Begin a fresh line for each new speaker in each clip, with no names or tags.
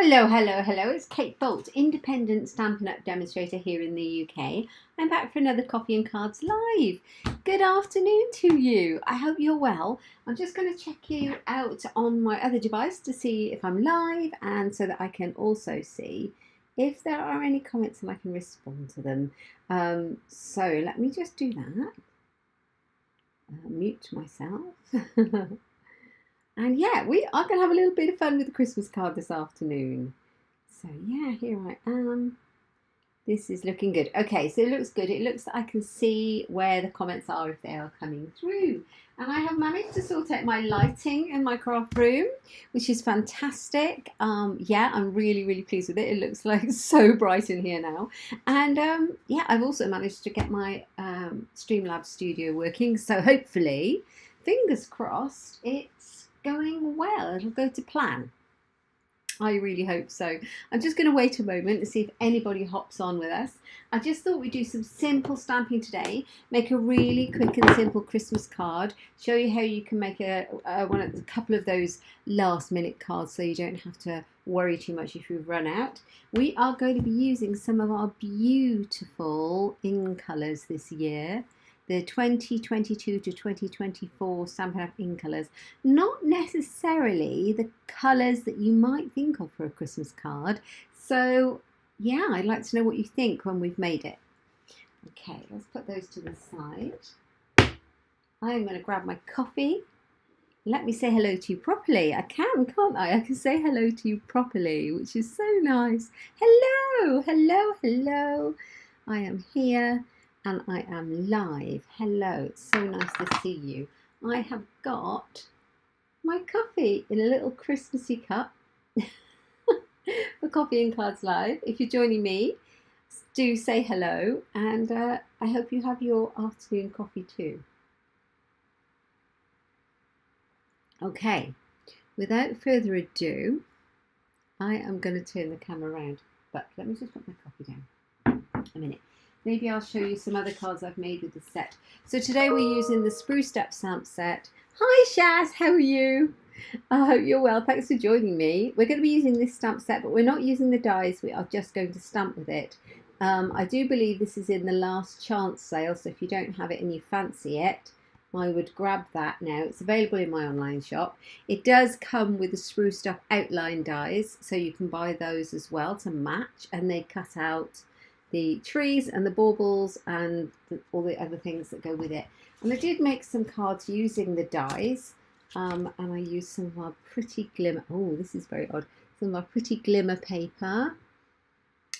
Hello, hello, hello. It's Kate Bolt, independent Stampin' Up demonstrator here in the UK. I'm back for another Coffee and Cards Live. Good afternoon to you. I hope you're well. I'm just going to check you out on my other device to see if I'm live and so that I can also see if there are any comments and I can respond to them. So let me just do that. Mute myself. And yeah, we are going to have a little bit of fun with the Christmas card this afternoon. So yeah, here I am. This is looking good. Okay, so it looks good. It looks like I can see where the comments are if they are coming through. And I have managed to sort out my lighting in my craft room, which is fantastic. Yeah, I'm really, really pleased with it. It looks like so bright in here now. And yeah, I've also managed to get my Streamlabs studio working. So hopefully, fingers crossed, it's going well. It'll go to plan. I really hope so. I'm just going to wait a moment to see if anybody hops on with us. I just thought we'd do some simple stamping today, make a really quick and simple Christmas card, show you how you can make a couple of those last minute cards so you don't have to worry too much if you've run out. We are going to be using some of our beautiful ink colours this year. The 2022 to 2024 Stampin' Up ink colours. Not necessarily the colours that you might think of for a Christmas card. So yeah, I'd like to know what you think when we've made it. Okay, let's put those to the side. I'm going to grab my coffee. Let me say hello to you properly. I can, can't I? I can say hello to you properly, which is so nice. Hello, hello, hello. I am here. And I am live. Hello, it's so nice to see you. I have got my coffee in a little Christmassy cup for Coffee and Cards Live. If you're joining me, do say hello, and I hope you have your afternoon coffee too. Okay, without further ado, I am going to turn the camera around, but let me just put my coffee down a minute. Maybe I'll show you some other cards I've made with the set. So today we're using the Spruced Up stamp set. Hi Shaz, how are you? I hope you're well. Thanks for joining me. We're going to be using this stamp set, but we're not using the dies. We are just going to stamp with it. I do believe this is in the last chance sale, so if you don't have it and you fancy it, I would grab that now. It's available in my online shop. It does come with the Spruced Up outline dies, so you can buy those as well to match, and they cut out the trees and the baubles and all the other things that go with it. And I did make some cards using the dies, and I used some of our pretty glimmer, oh this is very odd, some of our pretty glimmer paper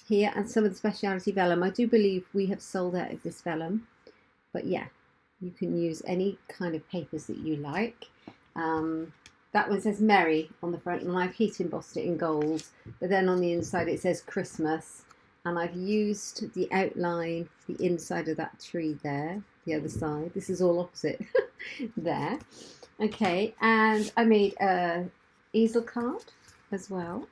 here and some of the speciality vellum. I do believe we have sold out of this vellum, but yeah, you can use any kind of papers that you like. That one says Merry on the front, and I've heat embossed it in gold, but then on the inside it says Christmas. And I've used the outline, the inside of that tree there, the other side. This is all opposite there. Okay, and I made a easel card as well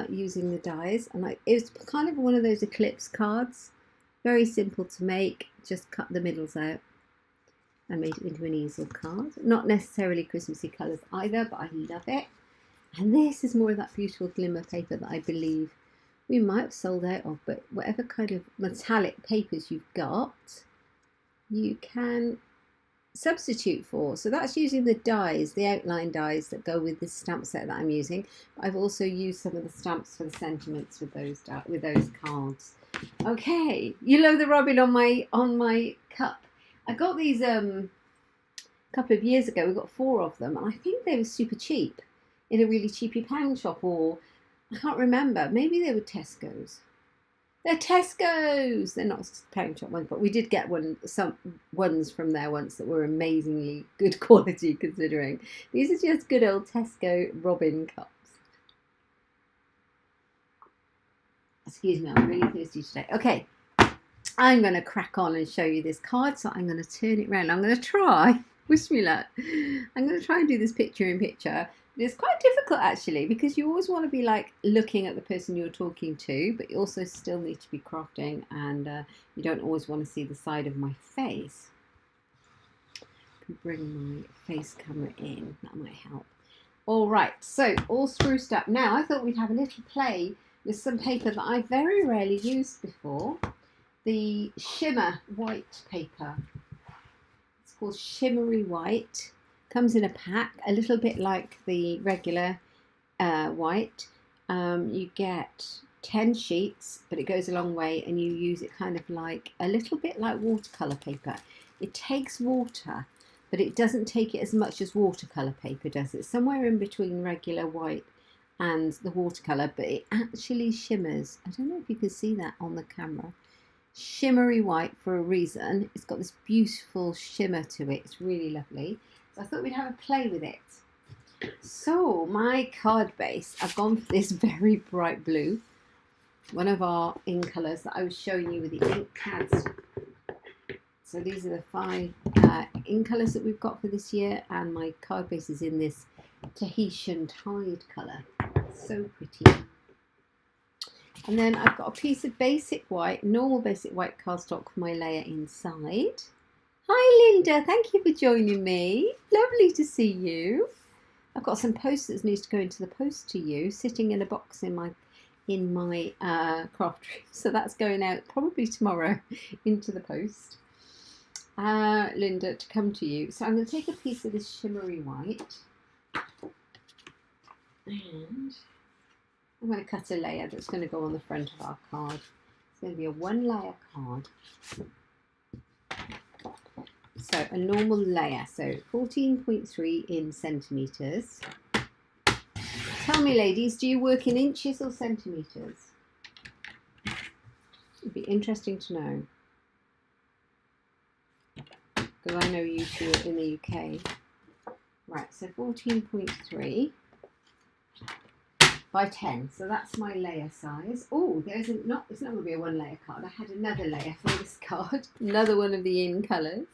using the dies. And it was kind of one of those eclipse cards. Very simple to make, just cut the middles out. I made it into an easel card. Not necessarily Christmassy colours either, but I love it. And this is more of that beautiful glimmer paper that I believe we might have sold out of, but whatever kind of metallic papers you've got, you can substitute for. So that's using the dies, the outline dies that go with this stamp set that I'm using. I've also used some of the stamps for the sentiments with those cards. Okay, you know the rubbing on my cup. I got these a couple of years ago. We got 4 of them, and I think they were super cheap in a really cheapy pound shop, or I can't remember. Maybe they were Tesco's. They're Tesco's. They're not pound shop ones, but we did get some ones from there once that were amazingly good quality considering. These are just good old Tesco Robin cups. Excuse me, I'm really thirsty today. Okay, I'm going to crack on and show you this card. So I'm going to turn it around. I'm going to try. Wish me luck. I'm going to try and do this picture in picture. It's quite difficult actually, because you always want to be like looking at the person you're talking to, but you also still need to be crafting, and you don't always want to see the side of my face. I can bring my face camera in, that might help. All right, so all spruced up. Now I thought we'd have a little play with some paper that I very rarely used before. The shimmer white paper. It's called Shimmery White. Comes in a pack, a little bit like the regular white. You get 10 sheets, but it goes a long way, and you use it kind of like a little bit like watercolor paper. It takes water, but it doesn't take it as much as watercolor paper does. It's somewhere in between regular white and the watercolor, but it actually shimmers. I don't know if you can see that on the camera. Shimmery white for a reason. It's got this beautiful shimmer to it. It's really lovely. So I thought we'd have a play with it. So my card base, I've gone for this very bright blue, one of our ink colours that I was showing you with the ink pads. So these are the 5 ink colours that we've got for this year, and my card base is in this Tahitian tide colour. So pretty. And then I've got a piece of basic white, normal basic white cardstock for my layer inside. Hi Linda, thank you for joining me. Lovely to see you. I've got some posters need to go into the post to you, sitting in a box in my craft room. So that's going out probably tomorrow into the post. Linda, to come to you. So I'm going to take a piece of this shimmery white, and I'm going to cut a layer that's going to go on the front of our card. It's going to be a 1-layer card. So a normal layer, so 14.3 in centimetres. Tell me ladies, do you work in inches or centimetres? It'd be interesting to know, because I know you two are in the UK. Right, so 14.3 by 10, so that's my layer size. Oh, it's not going to be a 1-layer card. I had another layer for this card, another one of the in colours.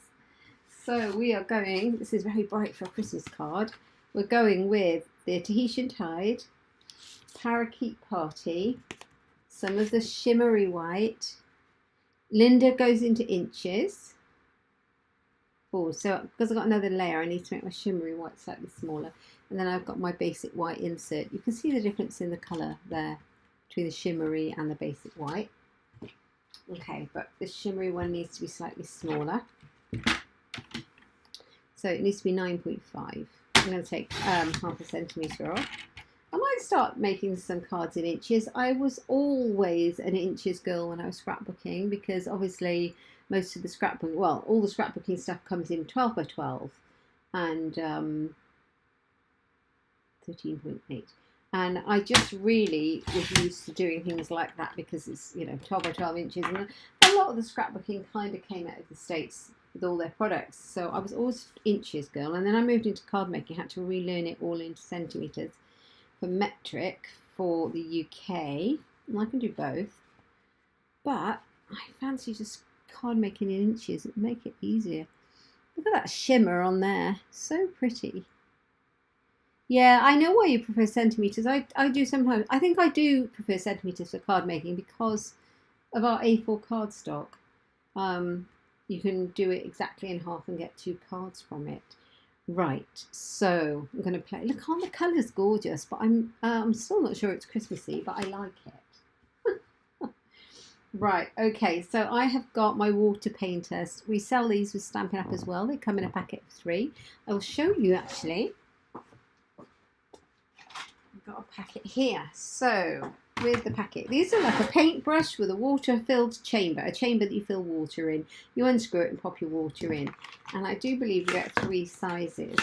So we are going, this is very bright for a Christmas card, we're going with the Tahitian Tide, Parakeet Party, some of the shimmery white. Linda goes into inches. Oh, so because I've got another layer, I need to make my shimmery white slightly smaller. And then I've got my basic white insert. You can see the difference in the colour there between the shimmery and the basic white. Okay, but the shimmery one needs to be slightly smaller. So it needs to be 9.5. I'm going to take half a centimetre off. I might start making some cards in inches. I was always an inches girl when I was scrapbooking, because obviously most of the scrapbooking, well, all the scrapbooking stuff comes in 12 by 12 and 13.8. And I just really was used to doing things like that because it's, 12 by 12 inches. And a lot of the scrapbooking kind of came out of the States with all their products. So I was always inches girl. And then I moved into card making, had to relearn it all into centimetres for metric for the UK. And I can do both. But I fancy just card making in inches. It'd make it easier. Look at that shimmer on there. So pretty. Yeah, I know why you prefer centimetres. I do sometimes. I think I do prefer centimetres for card making because of our A4 cardstock. You can do it exactly in half and get 2 cards from it. Right, so I'm going to play. Look, all the colours gorgeous, but I'm still not sure it's Christmassy, but I like it. Right, okay, so I have got my water painters. We sell these with Stampin' Up as well. They come in a packet of 3. I will show you actually. I've got a packet here. So with the packet, these are like a paintbrush with a water-filled chamber, a chamber that you fill water in. You unscrew it and pop your water in. And I do believe you get 3 sizes.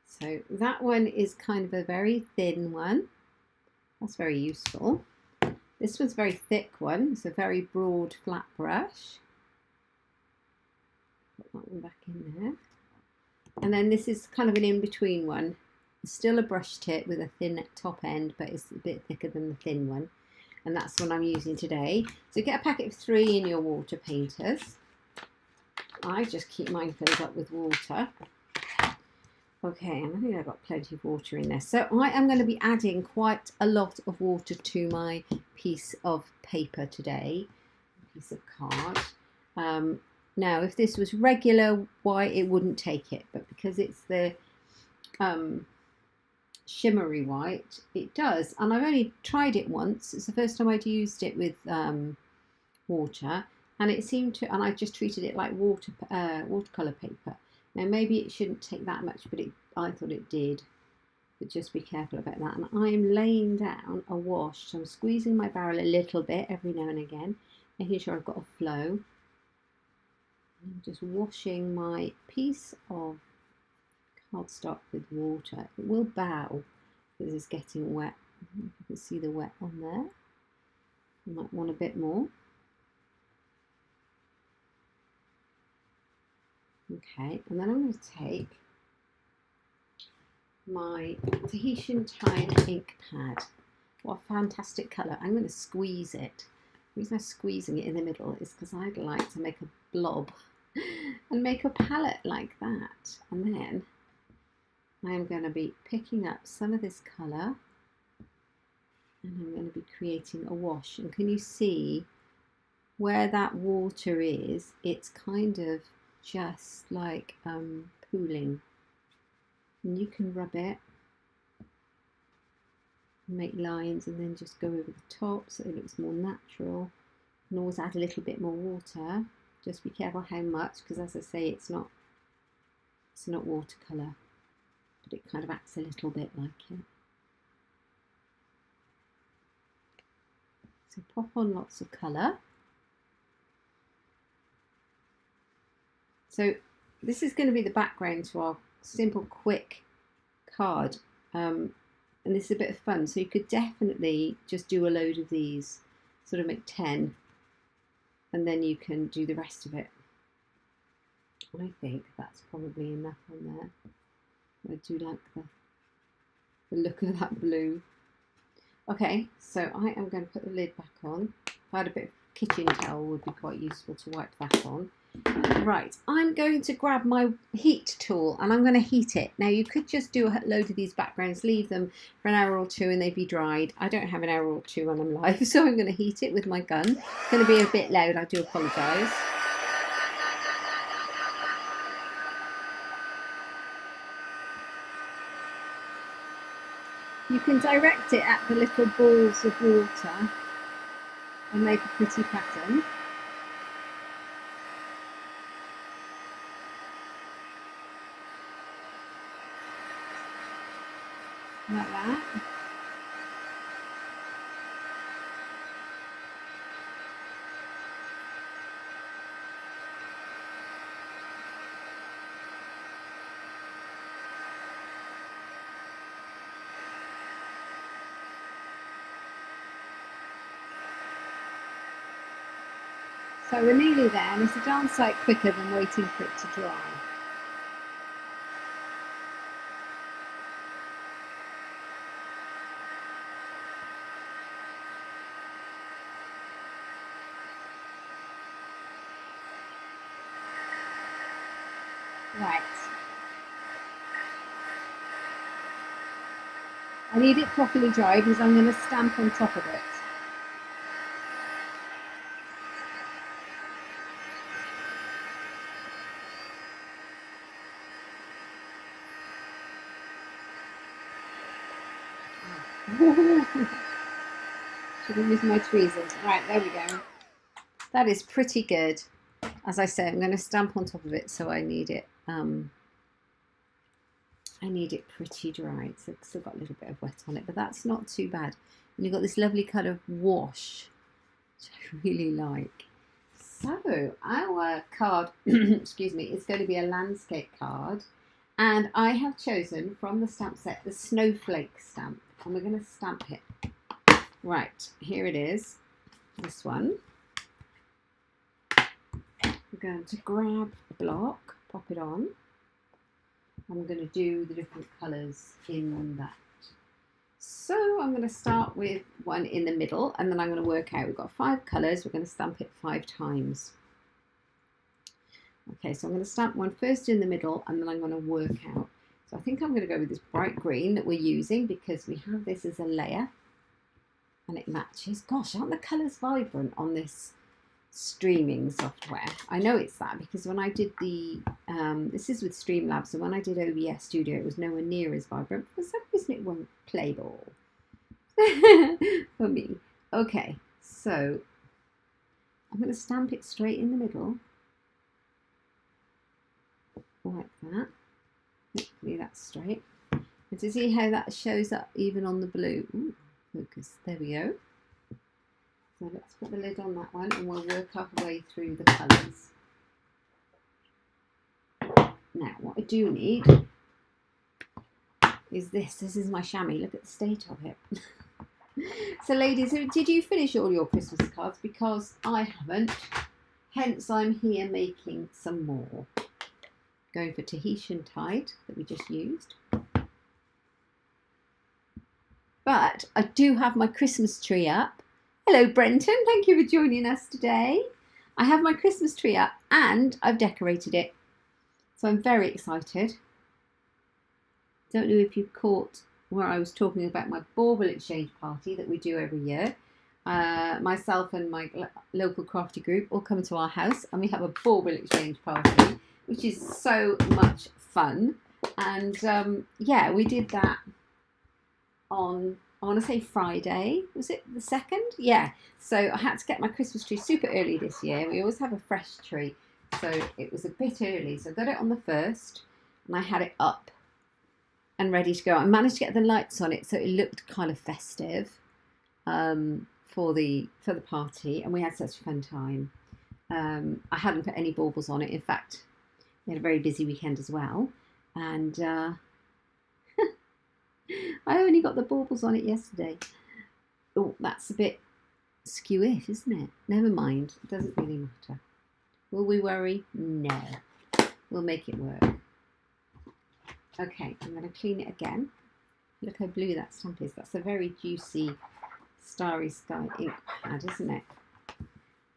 So that one is kind of a very thin one. That's very useful. This one's a very thick one. It's a very broad flat brush. Put that one back in there. And then this is kind of an in-between one. It's still a brush tip with a thin top end, but it's a bit thicker than the thin one. And that's the one I'm using today. So get a packet of 3 in your water painters. I just keep mine filled up with water. Okay, and I think I've got plenty of water in there. So I am going to be adding quite a lot of water to my piece of paper today, piece of card. Now, if this was regular white, it wouldn't take it, but because it's the shimmery white. It does, and I've only tried it once. It's the first time I'd used it with water, and it seemed to, and I just treated it like watercolor paper. Now maybe it shouldn't take that much, but I thought it did. But just be careful about that. And I'm laying down a wash, so I'm squeezing my barrel a little bit every now and again, making sure I've got a flow. I'm just washing my piece of cardstock with water. It will bow because it's getting wet. You can see the wet on there. You might want a bit more. Okay, and then I'm going to take my Tahitian Tide ink pad. What a fantastic colour. I'm going to squeeze it. The reason I'm squeezing it in the middle is because I'd like to make a blob and make a palette like that. And then I'm going to be picking up some of this colour and I'm going to be creating a wash. And can you see where that water is? It's kind of just like pooling. And you can rub it, make lines, and then just go over the top so it looks more natural. You can always add a little bit more water. Just be careful how much, because as I say, it's not watercolour, but it kind of acts a little bit like it. So pop on lots of colour. So this is going to be the background to our simple, quick card, and this is a bit of fun. So you could definitely just do a load of these, sort of make 10, and then you can do the rest of it. I think that's probably enough on there. I do like the look of that blue. Okay, so I am going to put the lid back on. If I had a bit of kitchen towel, would be quite useful to wipe that on. Right, I'm going to grab my heat tool and I'm going to heat it. Now you could just do a load of these backgrounds, leave them for an hour or two and they'd be dried. I don't have an hour or two when I'm live, so I'm going to heat it with my gun. It's going to be a bit loud, I do apologise. You can direct it at the little balls of water and make a pretty pattern. Like that. So we're nearly there, and it's a darn sight quicker than waiting for it to dry. Right. I need it properly dry because I'm going to stamp on top of it. Should have used my tweezers. Right, there we go. That is pretty good. As I say, I'm going to stamp on top of it, so I need it pretty dry. So it's still got a little bit of wet on it, but that's not too bad. And you've got this lovely kind of wash, which I really like. So our card, excuse me, is going to be a landscape card, and I have chosen from the stamp set the snowflake stamp, and we're going to stamp it. Right, here it is, this one. We're going to grab a block, pop it on. I'm going to do the different colours in that. So I'm going to start with one in the middle, and then I'm going to work out. We've got 5 colours. We're going to stamp it 5 times. Okay, so I'm going to stamp one first in the middle, and then I'm going to work out. So I think I'm going to go with this bright green that we're using because we have this as a layer, and it matches. Gosh, aren't the colours vibrant on this streaming software. I know it's that because when I did the, this is with Streamlabs, and when I did OBS Studio, it was nowhere near as vibrant. For some reason, it won't play ball for me. Okay, so I'm going to stamp it straight in the middle, like that. Hopefully that's straight. And to see how that shows up even on the blue. Ooh, focus. There we go. So let's put the lid on that one and we'll work our way through the colours. Now, what I do need is this. This is my chamois. Look at the state of it. So, ladies, did you finish all your Christmas cards? Because I haven't. Hence, I'm here making some more. Going for Tahitian Tide that we just used. But I do have my Christmas tree up. Hello, Brenton. Thank you for joining us today. I have my Christmas tree up and I've decorated it. So I'm very excited. Don't know if you caught where I was talking about my bauble exchange party that we do every year. Myself and my local crafty group all come to our house and we have a bauble exchange party, which is so much fun. And yeah, we did that on, I want to say Friday, was it the 2nd? Yeah, so I had to get my Christmas tree super early this year. We always have a fresh tree, so it was a bit early. So I got it on the 1st and I had it up and ready to go. I managed to get the lights on it so it looked kind of festive for the party, and we had such a fun time. I hadn't put any baubles on it. In fact, we had a very busy weekend as well, and I only got the baubles on it yesterday. Oh, that's a bit skew-iff, isn't it? Never mind, it doesn't really matter. Will we worry? No. We'll make it work. Okay, I'm going to clean it again. Look how blue that stamp is. That's a very juicy Starry Sky ink pad, isn't it?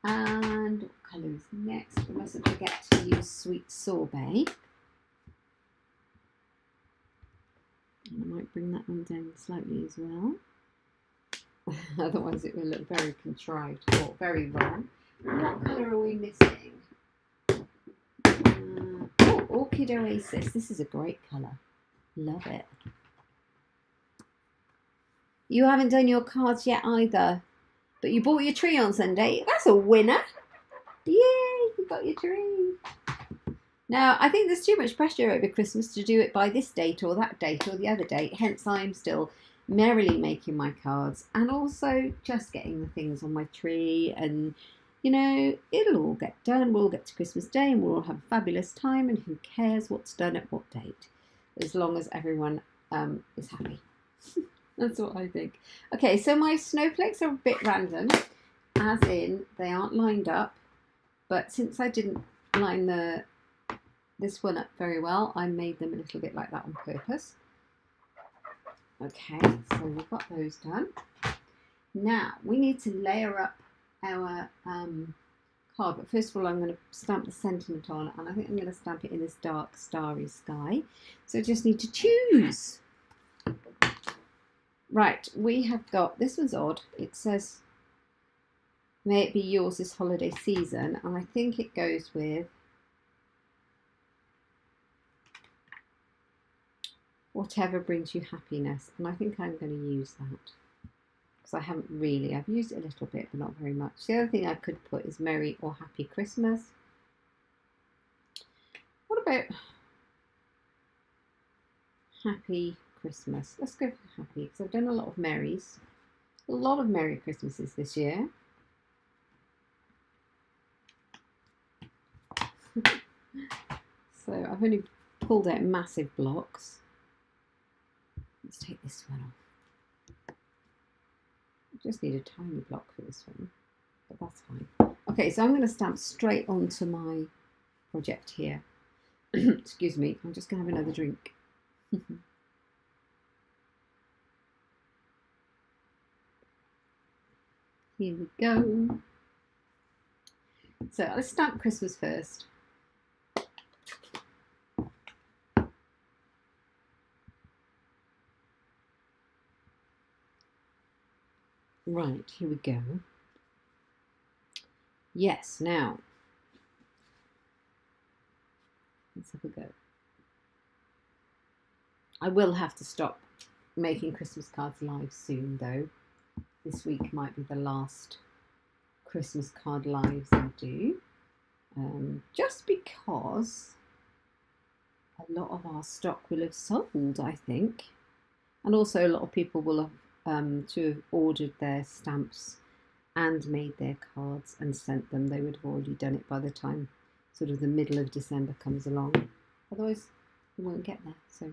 And what colour is next? We mustn't forget to use Sweet Sorbet. And I might bring that one down slightly as well. Otherwise it will look very contrived or very wrong. What colour are we missing? Oh, Orchid Oasis. This is a great colour. Love it. You haven't done your cards yet either, but you bought your tree on Sunday. That's a winner. Yay, you got your tree. Now, I think there's too much pressure over Christmas to do it by this date or that date or the other date. Hence, I'm still merrily making my cards and also just getting the things on my tree. And, you know, it'll all get done. We'll all get to Christmas Day and we'll all have a fabulous time. And who cares what's done at what date, as long as everyone is happy. That's what I think. Okay, so my snowflakes are a bit random, as in they aren't lined up. But since I didn't line this one up very well, I made them a little bit like that on purpose. Okay, so we've got those done. Now we need to layer up our card, but first of all I'm going to stamp the sentiment on, and I think I'm going to stamp it in this dark starry sky. So I just need to choose. Right, we have got, this one's odd. It says, may it be yours this holiday season, and I think it goes with whatever brings you happiness, and I think I'm going to use that because I haven't really, I've used it a little bit but not very much. The other thing I could put is Merry or Happy Christmas. What about Happy Christmas? Let's go for Happy, because I've done a lot of Merries, a lot of Merry Christmases this year. So I've only pulled out massive blocks. Let's take this one off. I just need a tiny block for this one, but that's fine. Okay, so I'm going to stamp straight onto my project here. Excuse me, I'm just going to have another drink. Here we go. So let's stamp Christmas first. Right, here we go. Yes, now let's have a go. I will have to stop making Christmas cards live soon though. This week might be the last Christmas card lives I do. Just because a lot of our stock will have sold, I think. And also a lot of people will have to have ordered their stamps and made their cards and sent them. They would have already done it by the time sort of the middle of December comes along. Otherwise, we won't get there. So,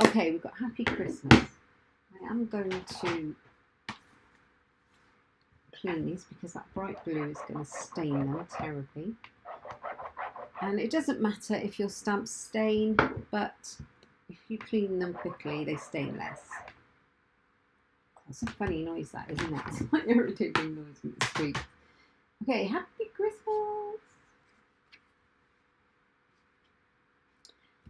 okay, we've got Happy Christmas. I am going to clean these because that bright blue is going to stain them terribly. And it doesn't matter if your stamps stain, but if you clean them quickly, they stain less. That's a funny noise, that, isn't it? It's like irritating noise in the street. Okay, Happy Christmas!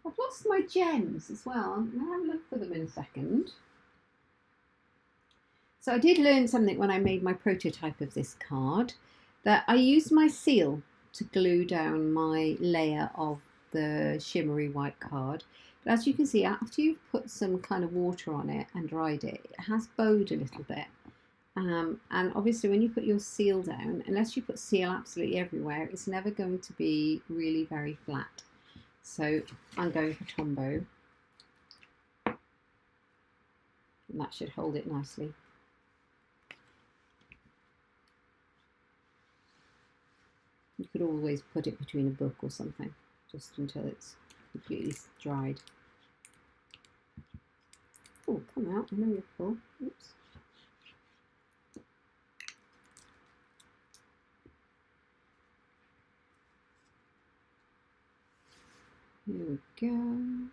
I've lost my gems as well. I'm going to have a look for them in a second. So I did learn something when I made my prototype of this card, that I used my seal to glue down my layer of the shimmery white card. But as you can see, after you've put some kind of water on it and dried it, it has bowed a little bit. And obviously when you put your seal down, unless you put seal absolutely everywhere, it's never going to be really very flat. So I'm going for Tombow. And that should hold it nicely. You could always put it between a book or something, just until it's completely dried. Oh, come out, I know you're full. Oops. Here we go.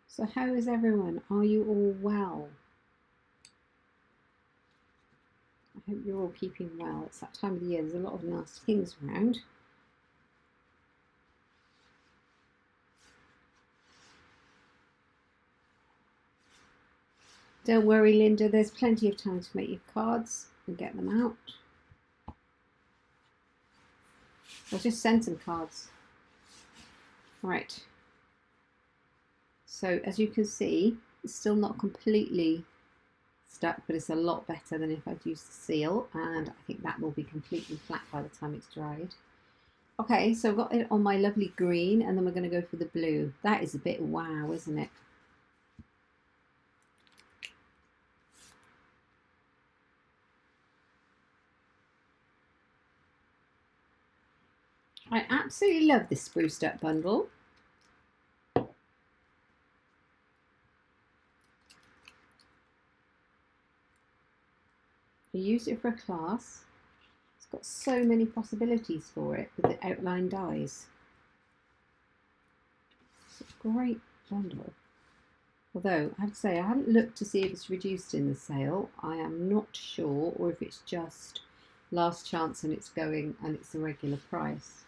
So how is everyone? Are you all well? I hope you're all keeping well. It's that time of the year, there's a lot of nasty things around. Don't worry, Linda, there's plenty of time to make your cards and get them out. I'll just send some cards. Right. So as you can see, it's still not completely stuck, but it's a lot better than if I'd used the seal, and I think that will be completely flat by the time it's dried. Okay, so I've got it on my lovely green, and then we're going to go for the blue. That is a bit wow, isn't it? I absolutely love this spruced up bundle. I used it for a class. It's got so many possibilities for it with the outline dies. It's a great bundle. Although I have to say I haven't looked to see if it's reduced in the sale. I am not sure, or if it's just last chance and it's going and it's the regular price.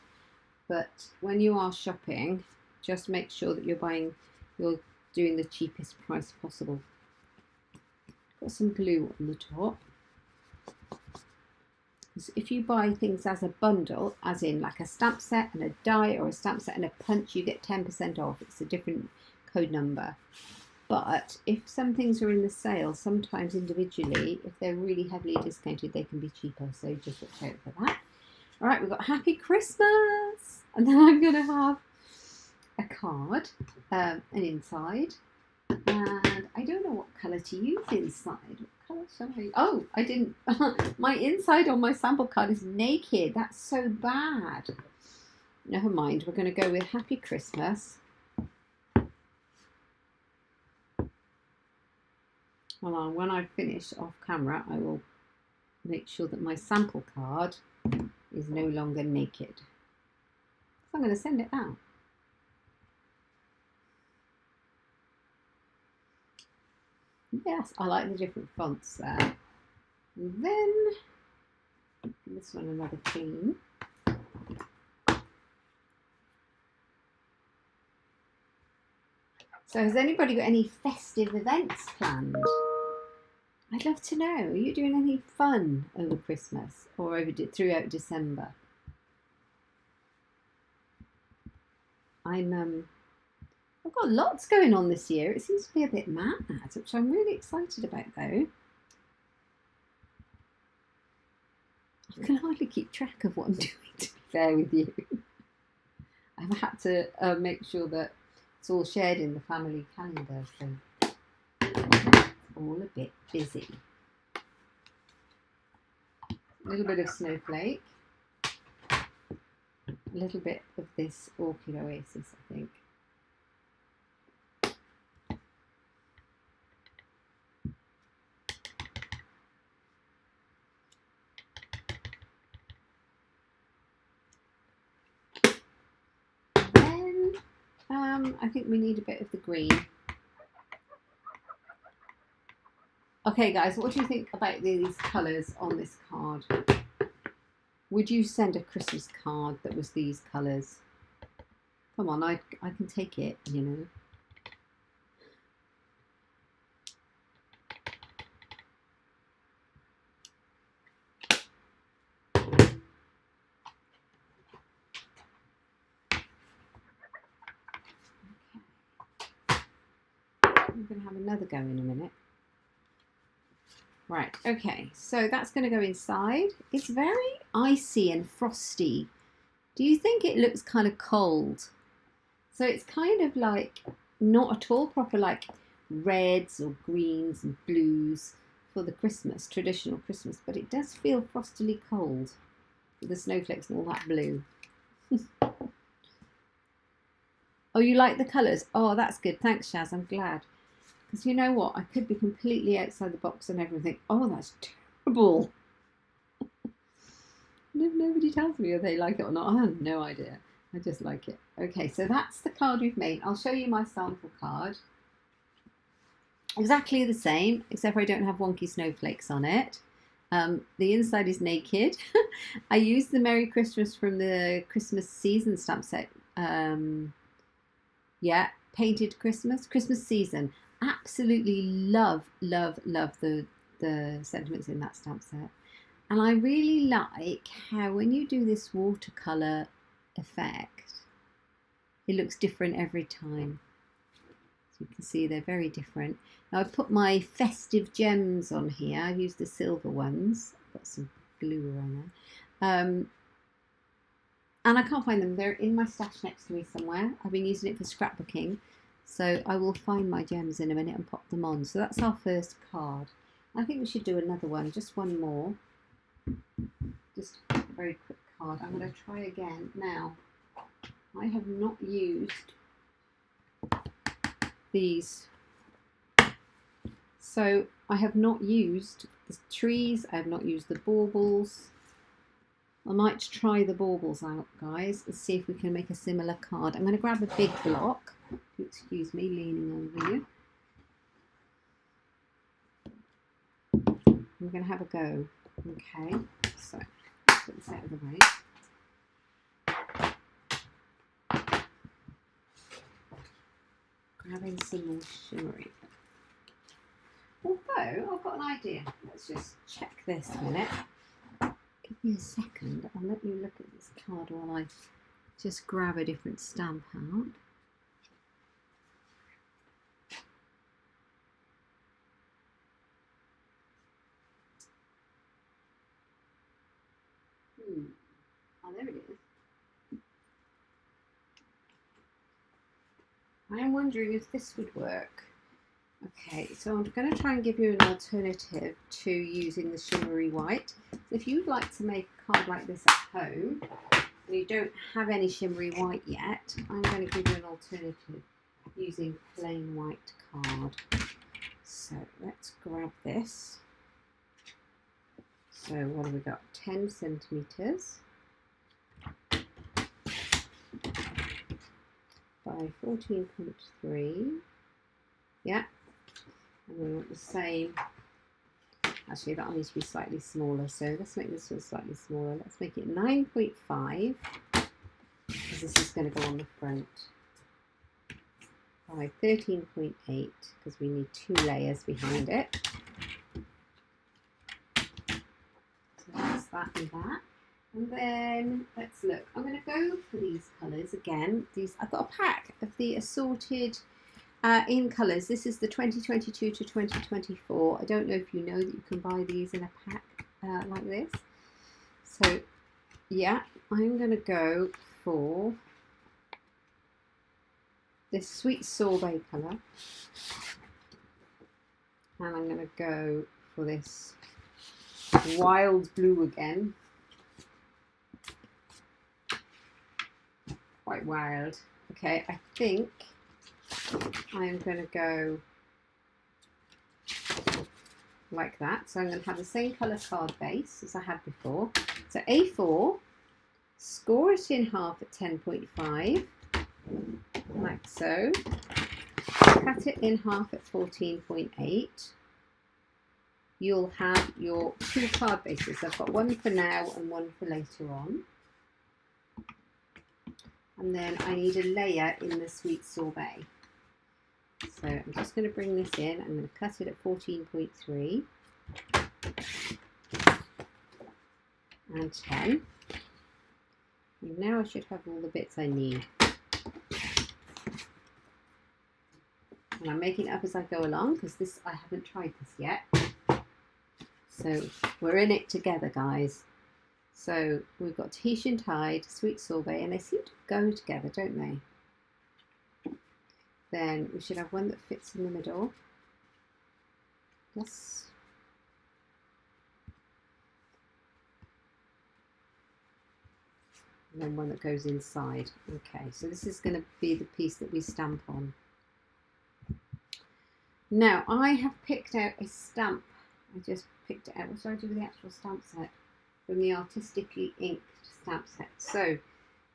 But when you are shopping, just make sure that you're doing the cheapest price possible. Got some glue on the top. Because if you buy things as a bundle, as in like a stamp set and a die, or a stamp set and a punch, you get 10% off. It's a different code number. But if some things are in the sale, sometimes individually, if they're really heavily discounted, they can be cheaper. So just watch out for that. All right, we've got Happy Christmas. And then I'm going to have a card, an inside. And I don't know what colour to use inside. What colour shall I? Oh, I didn't. My inside on my sample card is naked. That's so bad. Never mind. We're going to go with Happy Christmas. Well, when I finish off camera, I will make sure that my sample card is no longer naked. So I'm going to send it out. Yes, I like the different fonts there. And then this one, another clean. So has anybody got any festive events planned? I'd love to know, are you doing anything fun over Christmas or throughout December? I've got lots going on this year. It seems to be a bit mad, which I'm really excited about though. I can hardly keep track of what I'm doing, to be fair with you. I've had to make sure that it's all shared in the family calendar, so it's all a bit busy. A little bit of snowflake, a little bit of this orchid oasis, I think. I think we need a bit of the green. Okay guys, what do you think about these colours on this card? Would you send a Christmas card that was these colours? Come on, I can take it, you know. I'm going to have another go in a minute. Right, okay, so that's going to go inside. It's very icy and frosty. Do you think it looks kind of cold? So it's kind of like not at all proper like reds or greens and blues for the Christmas, traditional Christmas, but it does feel frostily cold with the snowflakes and all that blue. Oh, you like the colours? Oh, that's good. Thanks, Shaz. I'm glad. Because you know what? I could be completely outside the box and everything. Oh, that's terrible. If nobody tells me if they like it or not, I have no idea. I just like it. Okay, so that's the card we've made. I'll show you my sample card. Exactly the same, except for I don't have wonky snowflakes on it. The inside is naked. I used the Merry Christmas from the Christmas season stamp set. Yeah, painted Christmas season. Absolutely love the sentiments in that stamp set. And I really like how when you do this watercolour effect, it looks different every time. So you can see they're very different. Now I've put my festive gems on here. I've used the silver ones. I've got some glue around there. And I can't find them. They're in my stash next to me somewhere. I've been using it for scrapbooking. So I will find my gems in a minute and pop them on. So that's our first card. I think we should do another one, just one more. Just a very quick card. I'm going to try again. Now, I have not used these. So I have not used the trees. I have not used the baubles. I might try the baubles out, guys, and see if we can make a similar card. I'm going to grab a big block. Excuse me, leaning over you. We're going to have a go. Okay, so let's put this out of the way. Grabbing some more shimmery. Although, I've got an idea. Let's just check this a minute. Give me a second. I'll let you look at this card while I just grab a different stamp out. Oh, there it is. I am wondering if this would work. Okay, so I'm going to try and give you an alternative to using the shimmery white. So if you'd like to make a card like this at home, and you don't have any shimmery white yet, I'm going to give you an alternative using plain white card. So let's grab this. So what have we got? 10 centimetres by 14.3. Yeah. And we want the same. Actually, that one needs to be slightly smaller. So let's make this one slightly smaller. Let's make it 9.5 because this is going to go on the front. By 13.8 because we need 2 layers behind it. that and that. And then let's look. I'm going to go for these colours again. I've got a pack of the assorted in colours. This is the 2022 to 2024. I don't know if you know that you can buy these in a pack like this. So yeah, I'm going to go for this sweet sorbet colour, and I'm going to go for this wild blue again. Quite wild. Okay, I think I'm going to go like that. So I'm going to have the same colour card base as I had before. So A4, score it in half at 10.5, like so. Cut it in half at 14.8. You'll have your 2 card bases. I've got one for now and one for later on. And then I need a layer in the sweet sorbet. So I'm just going to bring this in. I'm going to cut it at 14.3 and 10. And now I should have all the bits I need. And I'm making it up as I go along because I haven't tried this yet. So we're in it together, guys. So we've got Tahitian Tide, sweet sorbet, and they seem to go together, don't they? Then we should have one that fits in the middle. Yes. And then one that goes inside. Okay, so this is going to be the piece that we stamp on. Now I have picked out a stamp. I just picked it out. What should I do with the actual stamp set? From the Artistically Inked stamp set. So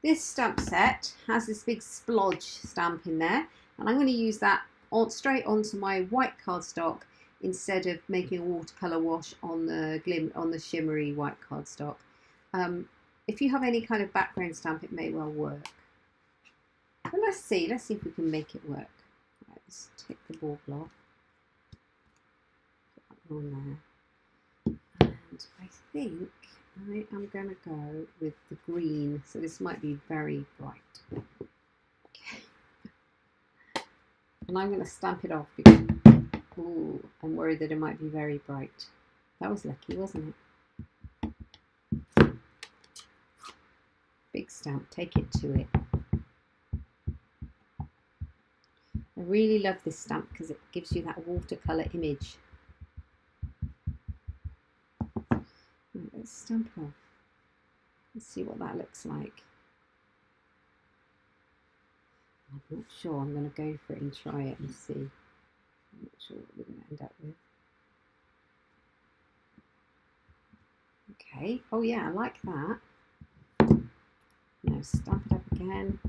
this stamp set has this big splodge stamp in there, and I'm going to use that straight onto my white cardstock instead of making a watercolor wash on the shimmery white cardstock. If you have any kind of background stamp, it may well work. But let's see if we can make it work. Let's take the bauble off. Put that on there. And I think I am going to go with the green, so this might be very bright. Okay. And I'm going to stamp it off because I'm worried that it might be very bright. That was lucky, wasn't it? Big stamp, take it to it. I really love this stamp because it gives you that watercolour image. Let's stamp it off. Let's see what that looks like. I'm not sure. I'm going to go for it and try it and see. I'm not sure what we're going to end up with. Okay. Oh yeah, I like that. Now stamp it up again.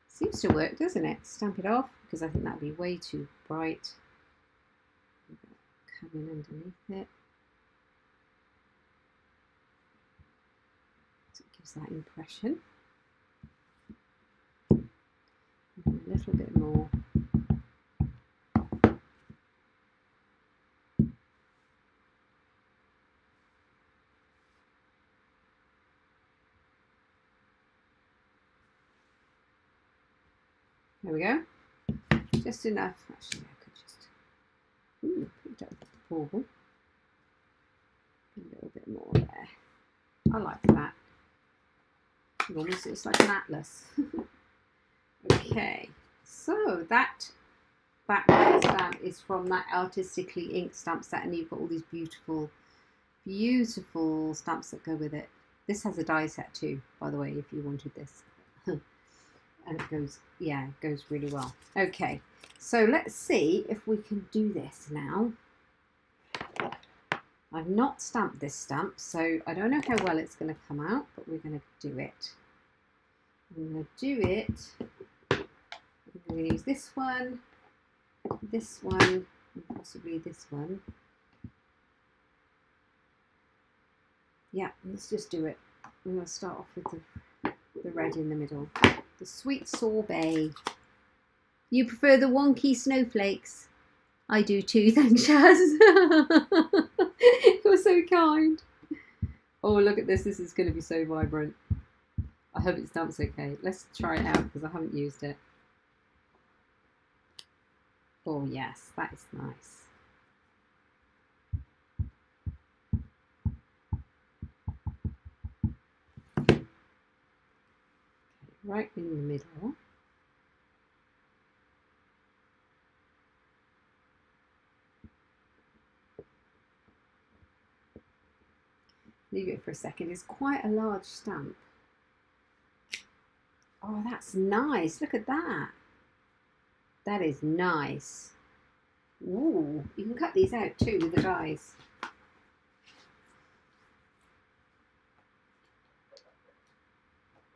Seems to work, doesn't it? Stamp it off because I think that would be way too bright. Come in underneath it. So it gives that impression. And a little bit more. There we go. Just enough. Actually, I could just picked up the bauble. A little bit more there. I like that. It almost looks like an atlas. Okay, so that background stamp is from that Artistically Inked stamp set, and you've got all these beautiful, beautiful stamps that go with it. This has a die set too, by the way, if you wanted this. And it goes, yeah, it goes really well. Okay, so let's see if we can do this now. I've not stamped this stamp, so I don't know how well it's going to come out, but we're going to do it. I'm going to do it. I'm going to use this one, and possibly this one. Yeah, let's just do it. I'm going to start off with the red in the middle. The sweet sorbet. You prefer the wonky snowflakes? I do too, thanks, Shaz. You're so kind. Oh, look at this. This is going to be so vibrant. I hope it stamps okay. Let's try it out because I haven't used it. Oh, yes, that is nice. Okay, right in the middle. Leave it for a second. It's quite a large stamp. Oh, that's nice. Look at that. That is nice. Ooh, you can cut these out too with the dies.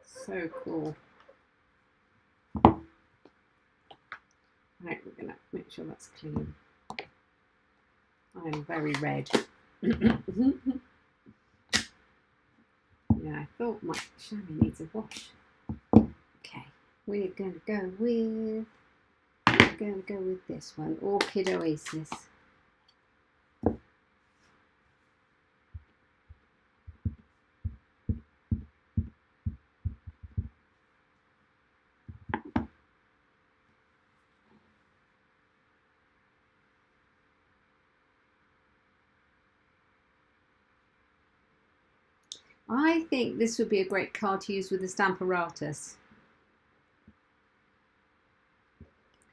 So cool. Right, we're going to make sure that's clean. I'm very red. Yeah, I thought my chamois needs a wash. Okay, we're going to go with this one, Orchid Oasis. I think this would be a great card to use with the Stamparatus.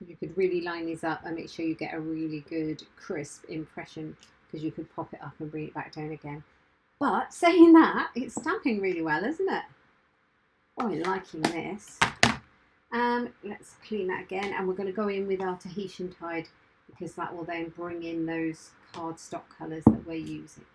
You could really line these up and make sure you get a really good crisp impression, because you could pop it up and bring it back down again. But saying that, it's stamping really well, isn't it? Oh, I'm liking this. Let's clean that again, and we're going to go in with our Tahitian Tide, because that will then bring in those cardstock colours that we're using.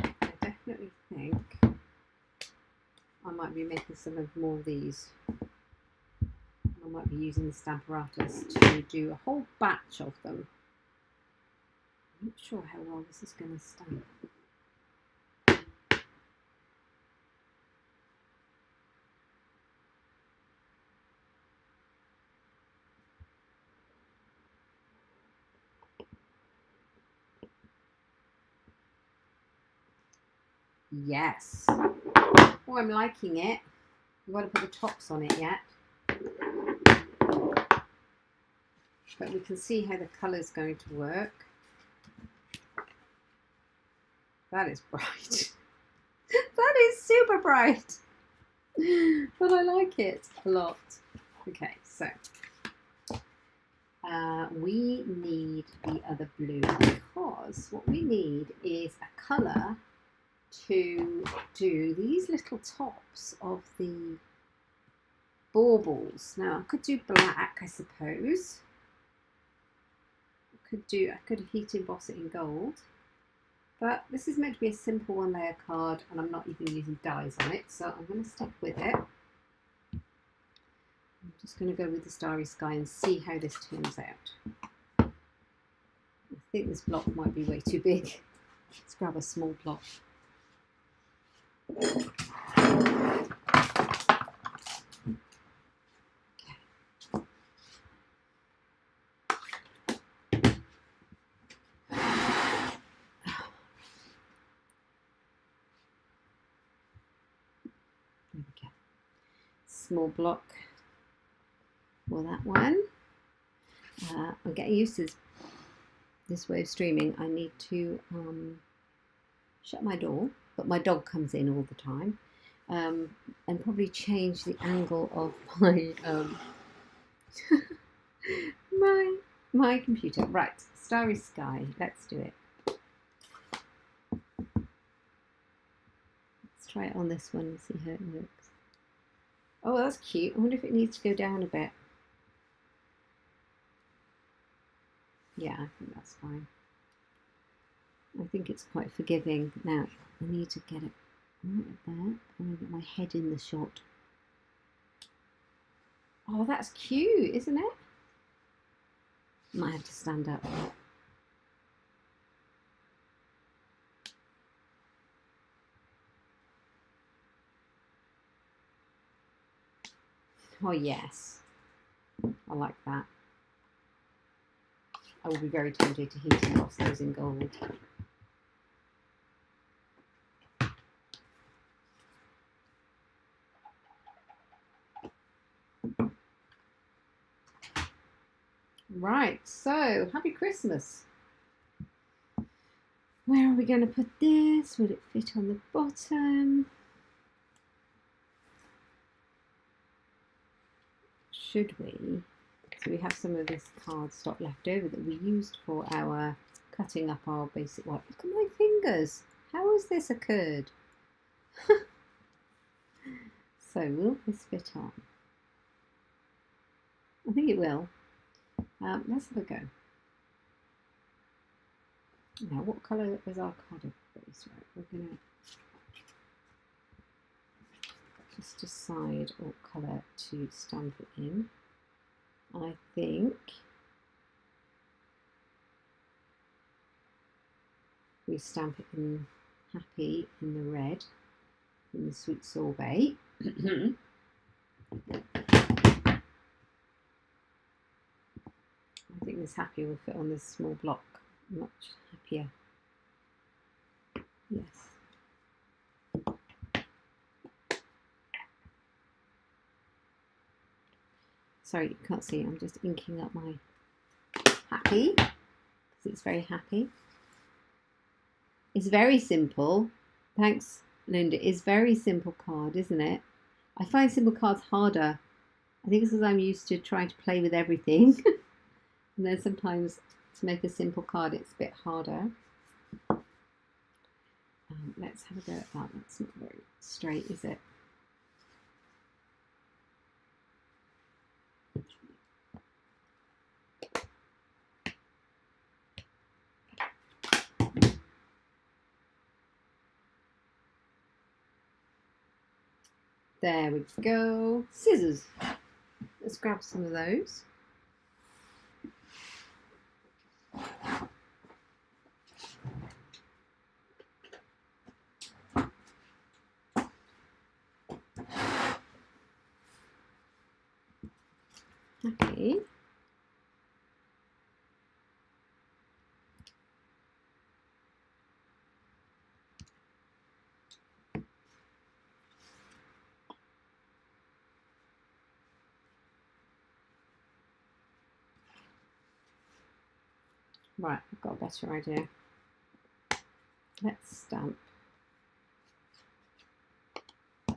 I definitely think I might be making some more of these. I might be using the Stamparatus to do a whole batch of them. I'm not sure how well this is going to stamp. Yes. Oh, I'm liking it. I've got to put the tops on it yet. But we can see how the colour's going to work. That is bright. That is super bright. But I like it a lot. Okay, so we need the other blue, because what we need is a colour to do these little tops of the baubles. Now I could do black, I suppose. I could heat emboss it in gold, but this is meant to be a simple one layer card, and I'm not even using dies on it, so I'm going to stick with it. I'm just going to go with the Starry Sky and see how this turns out. I think this block might be way too big. Let's grab a small block. There we go. Small block for that one. I'm getting used to this way of streaming. I need to shut my door, but my dog comes in all the time, and probably change the angle of my my computer. Right, Starry Sky. Let's do it. Let's try it on this one and see how it looks. Oh, that's cute. I wonder if it needs to go down a bit. Yeah, I think that's fine. I think it's quite forgiving. Now, I need to get it right there. I'm going to get my head in the shot. Oh, that's cute, isn't it? Might have to stand up. Oh yes, I like that. I will be very tempted to heat emboss those in gold. Right, so happy Christmas. Where are we going to put this? Will it fit on the bottom? Should we? So we have some of this cardstock left over that we used for our cutting up our basic white. Look at my fingers. How has this occurred? So will this fit on? I think it will. Let's have a go. Now, what colour is our card base? Right, we're going to just decide what colour to stamp it in. I think we stamp it in happy in the red, in the sweet sorbet. I think this happy will fit on this small block much happier. Yes. Sorry, you can't see, I'm just inking up my happy because it's very happy. It's very simple. Thanks, Linda. It's very simple card, isn't it? I find simple cards harder. I think it's because I'm used to trying to play with everything. And then sometimes to make a simple card, it's a bit harder. Let's have a go at that. That's not very straight, is it? There we go. Scissors. Let's grab some of those. Okay. Right, I've got a better idea. Let's stamp.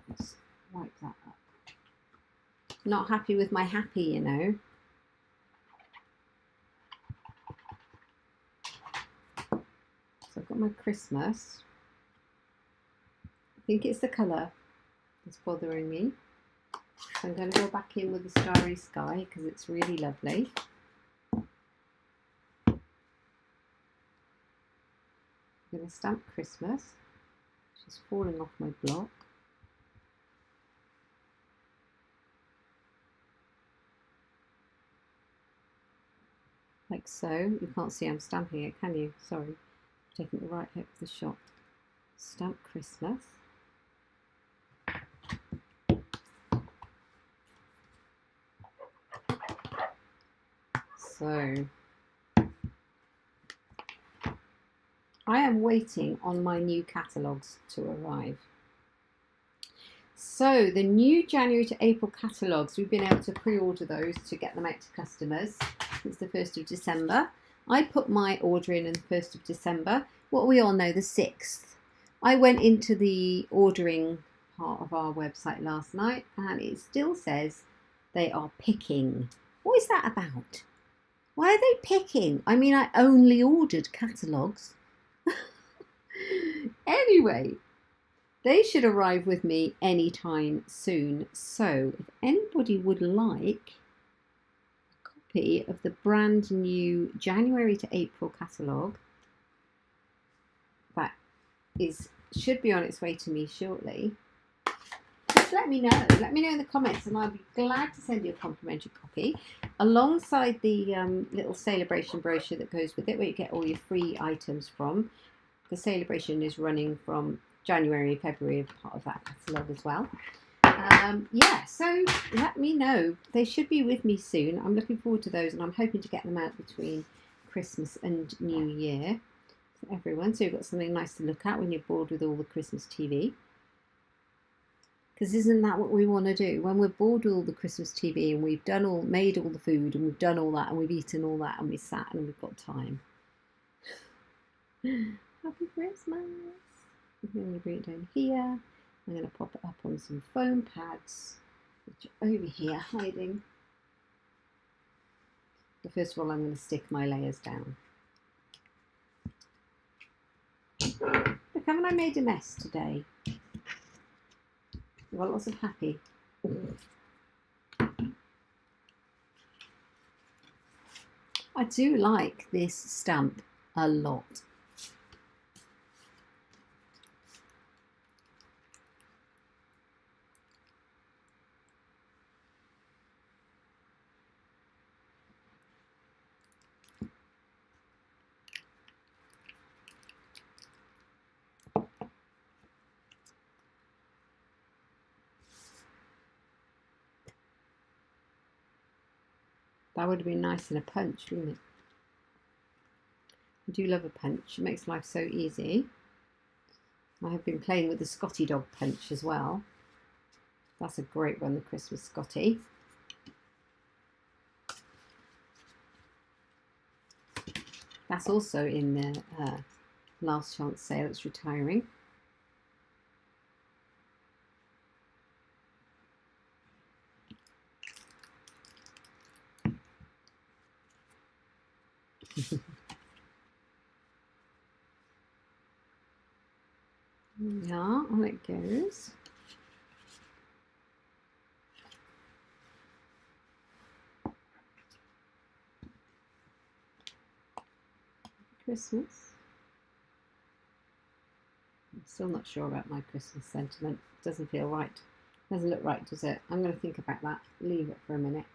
Let's wipe that up. Not happy with my happy, you know. So I've got my Christmas. I think it's the colour that's bothering me. So I'm going to go back in with the Starry Sky because it's really lovely. I'm going to stamp Christmas, which is falling off my block. Like so. You can't see I'm stamping it, can you? Sorry. I'm taking the right out of the shot. Stamp Christmas. So I am waiting on my new catalogues to arrive. So the new January to April catalogues, we've been able to pre-order those to get them out to customers. It's the 1st of December. I put my order in on the 1st of December. What we all know, the 6th. I went into the ordering part of our website last night and it still says they are picking. What is that about? Why are they picking? I mean, I only ordered catalogues. Anyway, they should arrive with me anytime soon. So if anybody would like a copy of the brand new January to April catalogue, that should be on its way to me shortly. Just let me know. Let me know in the comments and I'll be glad to send you a complimentary copy alongside the little celebration brochure that goes with it, where you get all your free items from. The celebration is running from January, February, as part of that catalogue as well. Yeah, so let me know. They should be with me soon. I'm looking forward to those, and I'm hoping to get them out between Christmas and New Year for everyone. So you've got something nice to look at when you're bored with all the Christmas TV. Because isn't that what we want to do? When we're bored with all the Christmas TV and we've made all the food and we've done all that and we've eaten all that and we sat and we've got time. Happy Christmas! I'm going to bring it down here. I'm going to pop it up on some foam pads, which are over here hiding. But first of all, I'm going to stick my layers down. Look, haven't I made a mess today? I've got lots of happy. I do like this stamp a lot. That would have been nice in a punch, wouldn't it? I do love a punch. It makes life so easy. I have been playing with the Scotty dog punch as well. That's a great one, the Christmas Scotty. That's also in the last chance sale. It's retiring. Yeah, on it goes. Christmas. I'm still not sure about my Christmas sentiment. Doesn't feel right. Doesn't look right, does it? I'm going to think about that. Leave it for a minute.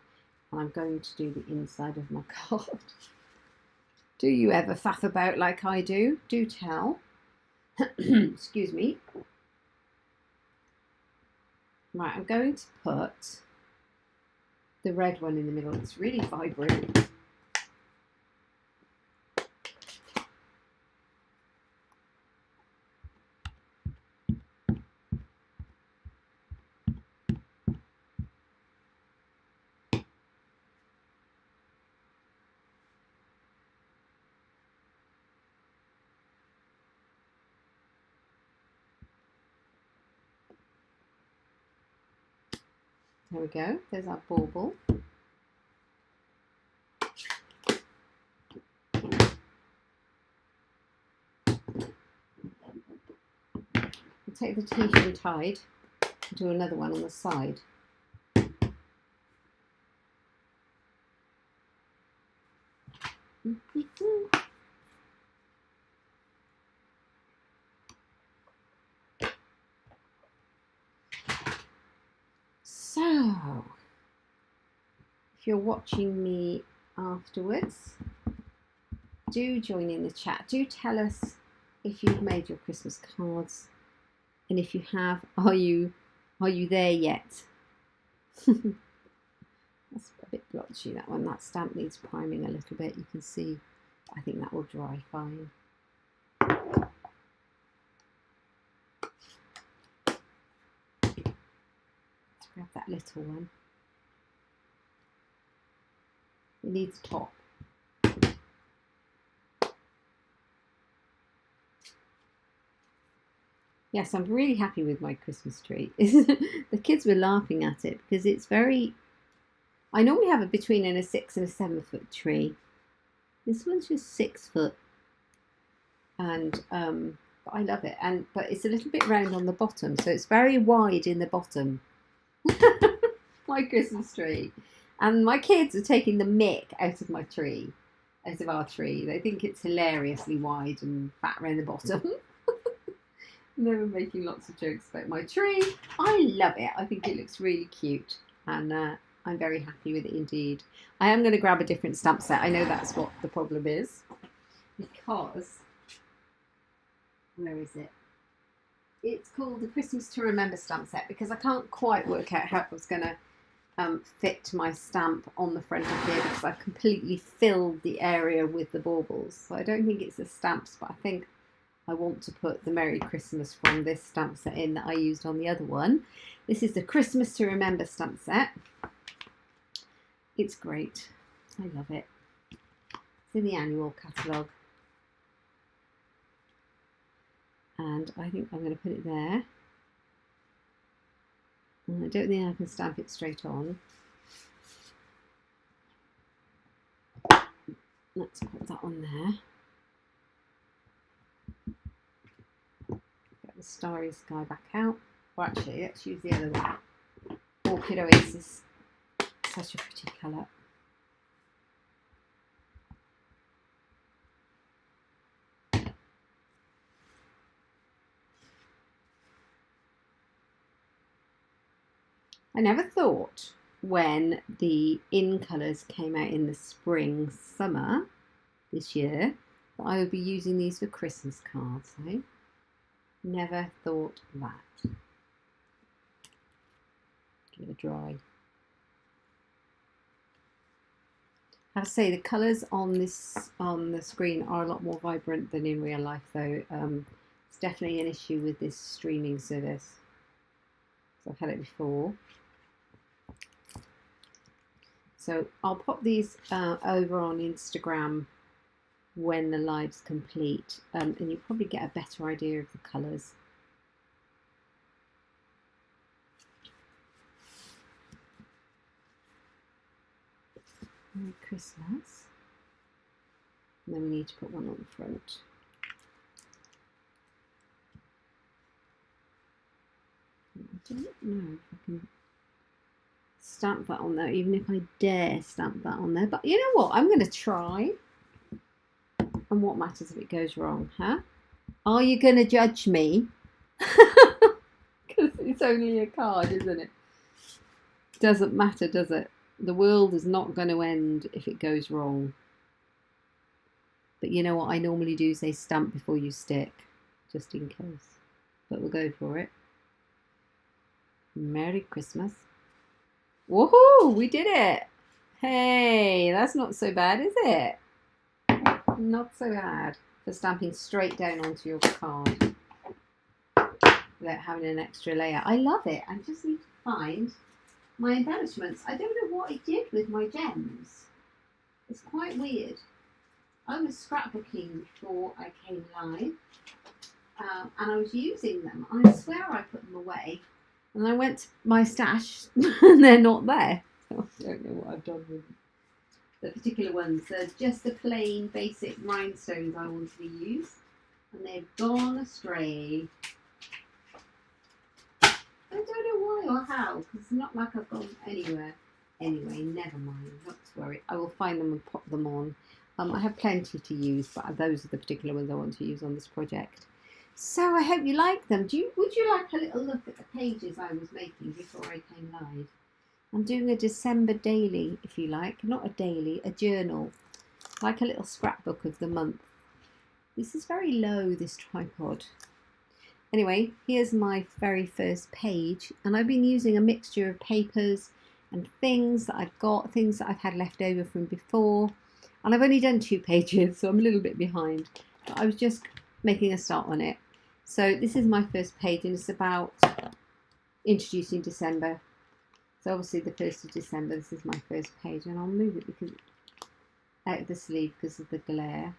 And I'm going to do the inside of my card. Do you ever faff about like I do? Do tell. Excuse me. Right, I'm going to put the red one in the middle. It's really vibrant. There we go. There's our bauble. We'll take the tee and tide and do another one on the side. So, if you're watching me afterwards, do join in the chat. Do tell us if you've made your Christmas cards, and if you have, are you there yet? That's a bit blotchy, that one. That stamp needs priming a little bit. You can see. I think that will dry fine. Grab that little one. It needs a top. Yes, I'm really happy with my Christmas tree. The kids were laughing at it because it's very... I normally have a between a 6 and a 7 foot tree. This one's just 6 foot. And but I love it. But it's a little bit round on the bottom, so it's very wide in the bottom. My Christmas tree, and my kids are taking the mick out of my tree, out of our tree. They think it's hilariously wide and fat around the bottom. They were making lots of jokes about my tree. I love it. I think it looks really cute, and I'm very happy with it indeed. I am going to grab a different stamp set. I know that's what the problem is, because where is it? It's called the Christmas to Remember stamp set because I can't quite work out how I was going to fit my stamp on the front of here because I've completely filled the area with the baubles. So I don't think it's the stamps, but I think I want to put the Merry Christmas from this stamp set in that I used on the other one. This is the Christmas to Remember stamp set. It's great. I love it. It's in the annual catalogue. And I think I'm going to put it there. And I don't think I can stamp it straight on. Let's put that on there. Get the Starry Sky back out. Or actually, let's use the other one. Orchid Oasis. Such a pretty colour. I never thought when the in colours came out in the spring, summer this year that I would be using these for Christmas cards. Eh? Never thought that. Give it a dry. I have to say the colours on the screen are a lot more vibrant than in real life though. It's definitely an issue with this streaming service. So I've had it before. So I'll pop these over on Instagram when the live's complete, and you'll probably get a better idea of the colours. Merry Christmas. And then we need to put one on the front. I don't know if I can stamp that on there, even if I dare stamp that on there. But you know what? I'm going to try. And what matters if it goes wrong, huh? Are you going to judge me? Because it's only a card, isn't it? Doesn't matter, does it? The world is not going to end if it goes wrong. But you know what I normally do? Say stamp before you stick, just in case. But we'll go for it. Merry Christmas. Woohoo! We did it! Hey, that's not so bad, is it? Not so bad for stamping straight down onto your card without having an extra layer. I love it. I just need to find my embellishments. I don't know what I did with my gems. It's quite weird. I was scrapbooking before I came live, and I was using them. I swear I put them away, and I went to my stash and they're not there. So I don't know what I've done with them. The particular ones, they're just the plain basic rhinestones I wanted to use, and they've gone astray. I don't know why or how, because it's not like I've gone anywhere. Anyway, never mind, not to worry. I will find them and pop them on. I have plenty to use, but those are the particular ones I want to use on this project. So I hope you like them. Would you like a little look at the pages I was making before I came live? I'm doing a December daily, if you like. Not a daily, a journal. Like a little scrapbook of the month. This is very low, this tripod. Anyway, here's my very first page. And I've been using a mixture of papers and things that I've got, things that I've had left over from before. And I've only done 2 pages, so I'm a little bit behind. But I was just making a start on it. So this is my first page, and it's about introducing December. So obviously the 1st of December, this is my first page, and I'll move it because out of the sleeve because of the glare.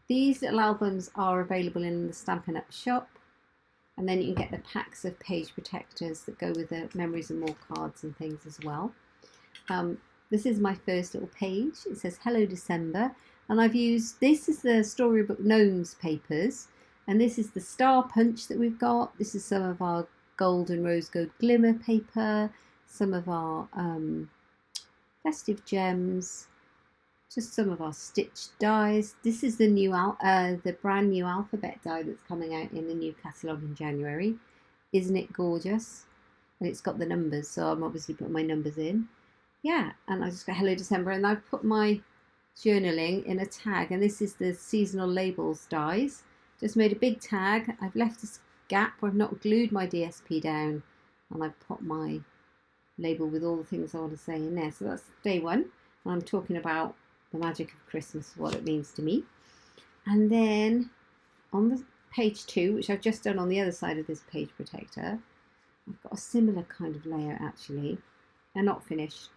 These little albums are available in the Stampin' Up shop, and then you can get the packs of page protectors that go with the Memories and More cards and things as well. This is my first little page. It says Hello December, and I've used, this is the Storybook Gnomes papers, and this is the Star Punch that we've got. This is some of our gold and rose gold glimmer paper, some of our festive gems, just some of our stitched dies. This is the new the brand new alphabet die that's coming out in the new catalogue in January. Isn't it gorgeous? And it's got the numbers, so I'm obviously putting my numbers in. Yeah, and I just got Hello December, and I've put my journaling in a tag, and this is the seasonal labels dies. Just made a big tag. I've left this gap where I've not glued my DSP down, and I've put my label with all the things I want to say in there. So that's day one, and I'm talking about the magic of Christmas, what it means to me. And then on the page 2, which I've just done on the other side of this page protector, I've got a similar kind of layout actually. They're not finished.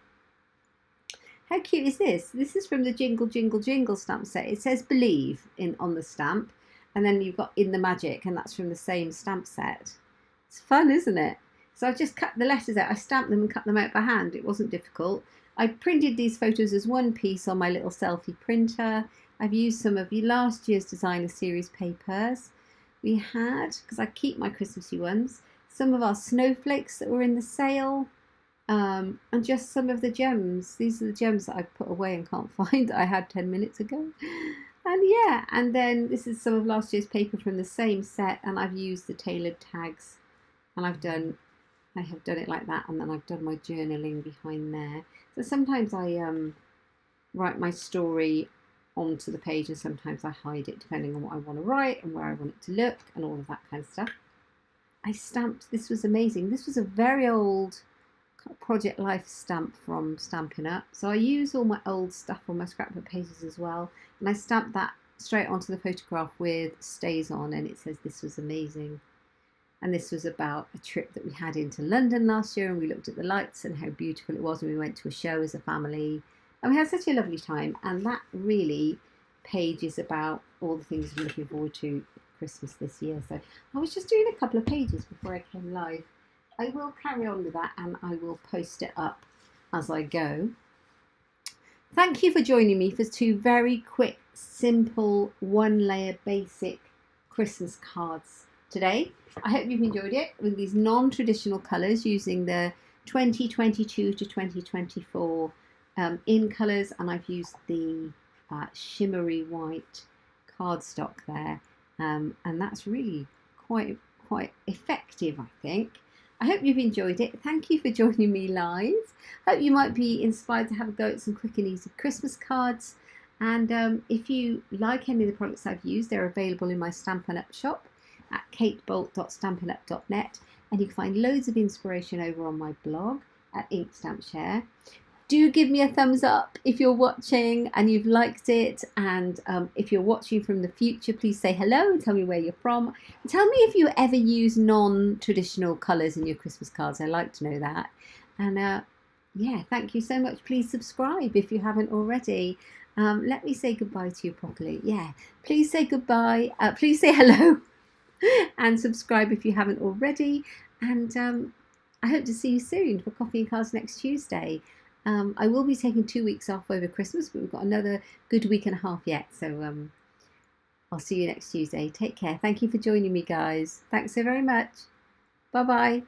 How cute is this? This is from the Jingle Jingle Jingle stamp set. It says believe on the stamp, and then you've got in the magic, and that's from the same stamp set. It's fun, isn't it? So I just cut the letters out. I stamped them and cut them out by hand. It wasn't difficult. I printed these photos as one piece on my little selfie printer. I've used some of last year's designer series papers. We had, because I keep my Christmassy ones, some of our snowflakes that were in the sale, and just some of the gems. These are the gems that I put away and can't find that I had 10 minutes ago. And yeah, and then this is some of last year's paper from the same set, and I've used the tailored tags, and I have done it like that, and then I've done my journaling behind there. So sometimes I write my story onto the page, and sometimes I hide it depending on what I want to write and where I want it to look and all of that kind of stuff. I stamped, this was amazing. This was a very old Project Life stamp from Stampin' Up. So I use all my old stuff on my scrapbook pages as well, and I stamped that straight onto the photograph with stays on, and it says this was amazing. And this was about a trip that we had into London last year, and we looked at the lights and how beautiful it was, and we went to a show as a family, and we had such a lovely time. And that really page is about all the things I'm looking forward to Christmas this year. So I was just doing a couple of pages before I came live. I will carry on with that, and I will post it up as I go. Thank you for joining me for 2 very quick, simple, 1-layer basic Christmas cards today. I hope you've enjoyed it with these non-traditional colours using the 2022 to 2024 in colours, and I've used the shimmery white cardstock there, and that's really quite effective, I think. I hope you've enjoyed it. Thank you for joining me live. Hope you might be inspired to have a go at some quick and easy Christmas cards. And if you like any of the products I've used, they're available in my Stampin' Up shop at katebolt.stampinup.net, and you can find loads of inspiration over on my blog at Inkstampshare. Do give me a thumbs up if you're watching and you've liked it, and if you're watching from the future, please say hello and tell me where you're from. And tell me if you ever use non-traditional colours in your Christmas cards. I'd like to know that. And yeah, thank you so much. Please subscribe if you haven't already. Let me say goodbye to you properly. Yeah, please say goodbye. Please say hello and subscribe if you haven't already. And I hope to see you soon for Coffee and Cards next Tuesday. I will be taking 2 weeks off over Christmas, but we've got another good week and a half yet. So I'll see you next Tuesday. Take care. Thank you for joining me, guys. Thanks so very much. Bye-bye.